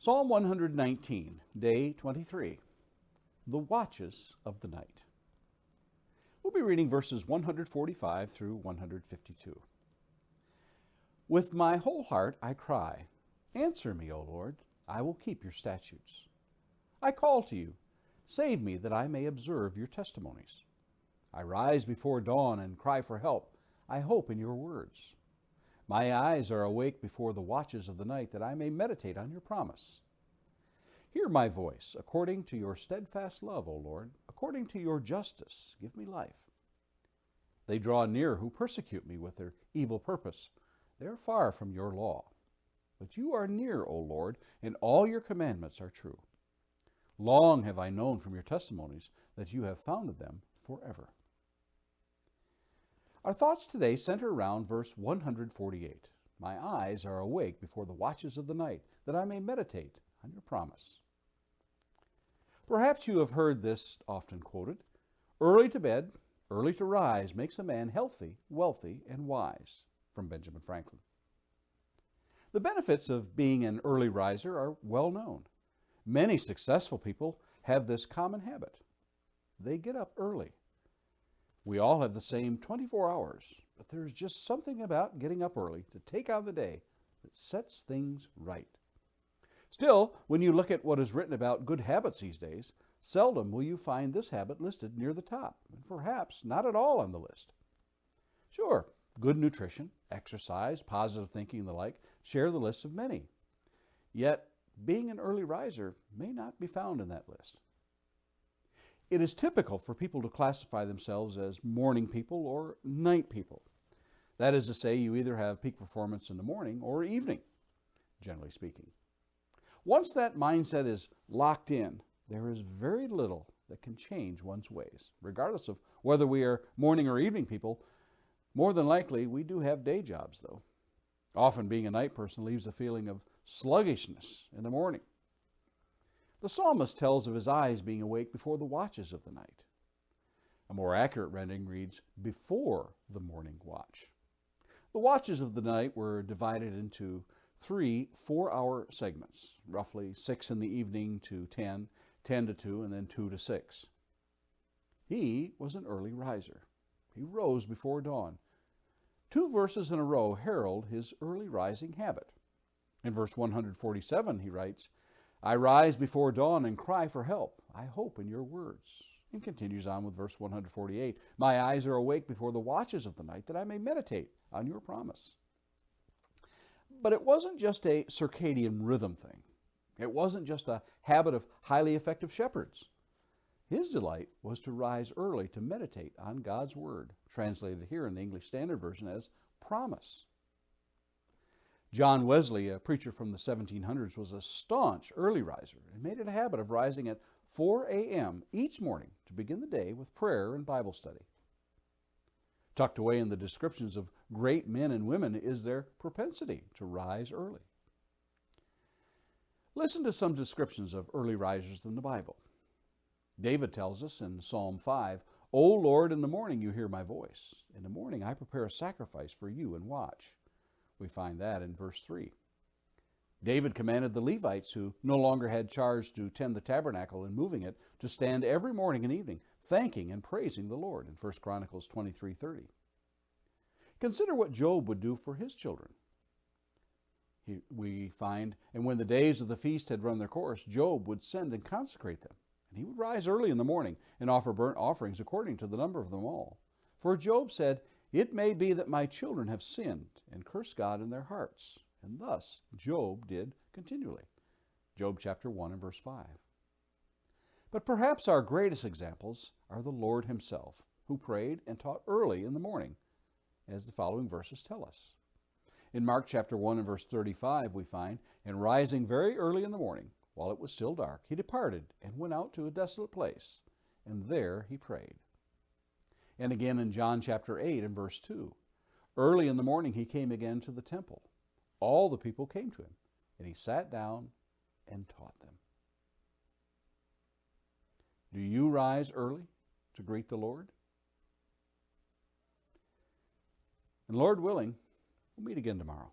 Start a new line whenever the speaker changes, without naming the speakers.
Psalm 119, day 23, the watches of the night. We'll be reading verses 145 through 152. With my whole heart I cry, answer me, O Lord, I will keep your statutes. I call to you, save me that I may observe your testimonies. I rise before dawn and cry for help. I hope in your words. My eyes are awake before the watches of the night, that I may meditate on your promise. Hear my voice, according to your steadfast love, O Lord, according to your justice, give me life. They draw near who persecute me with their evil purpose. They are far from your law. But you are near, O Lord, and all your commandments are true. Long have I known from your testimonies that you have founded them forever. Our thoughts today center around verse 148. My eyes are awake before the watches of the night, that I may meditate on your promise. Perhaps you have heard this often quoted. Early to bed, early to rise makes a man healthy, wealthy, and wise, from Benjamin Franklin. The benefits of being an early riser are well known. Many successful people have this common habit. They get up early. We all have the same 24 hours, but there's just something about getting up early to take on the day that sets things right. Still, when you look at what is written about good habits these days, seldom will you find this habit listed near the top, and perhaps not at all on the list. Sure, good nutrition, exercise, positive thinking, and the like share the list of many. Yet, being an early riser may not be found in that list. It is typical for people to classify themselves as morning people or night people. That is to say, you either have peak performance in the morning or evening, generally speaking. Once that mindset is locked in, there is very little that can change one's ways. Regardless of whether we are morning or evening people, more than likely we do have day jobs, though. Often being a night person leaves a feeling of sluggishness in the morning. The psalmist tells of his eyes being awake before the watches of the night. A more accurate rendering reads, before the morning watch. The watches of the night were divided into 3 4-hour segments, roughly 6 in the evening to 10, 10 to 2, and then 2 to 6. He was an early riser. He rose before dawn. 2 verses in a row herald his early rising habit. In verse 147, he writes, I rise before dawn and cry for help. I hope in your words. And continues on with verse 148. My eyes are awake before the watches of the night, that I may meditate on your promise. But it wasn't just a circadian rhythm thing. It wasn't just a habit of highly effective shepherds. His delight was to rise early to meditate on God's word, translated here in the English Standard Version as promise. John Wesley, a preacher from the 1700s, was a staunch early riser and made it a habit of rising at 4 a.m. each morning to begin the day with prayer and Bible study. Tucked away in the descriptions of great men and women is their propensity to rise early. Listen to some descriptions of early risers in the Bible. David tells us in Psalm 5, O Lord, in the morning you hear my voice. In the morning I prepare a sacrifice for you and watch. We find that in verse 3. David commanded the Levites, who no longer had charge to tend the tabernacle and moving it, to stand every morning and evening, thanking and praising the Lord in 1 Chronicles 23:30. Consider what Job would do for his children. We find, and when the days of the feast had run their course, Job would send and consecrate them. And he would rise early in the morning and offer burnt offerings according to the number of them all. For Job said, it may be that my children have sinned and cursed God in their hearts. And thus Job did continually. Job chapter 1 and verse 5. But perhaps our greatest examples are the Lord himself, who prayed and taught early in the morning, as the following verses tell us. In Mark chapter 1 and verse 35 we find, and rising very early in the morning, while it was still dark, he departed and went out to a desolate place, and there he prayed. And again in John chapter 8 and verse 2, early in the morning he came again to the temple. All the people came to him, and he sat down and taught them. Do you rise early to greet the Lord? And Lord willing, we'll meet again tomorrow.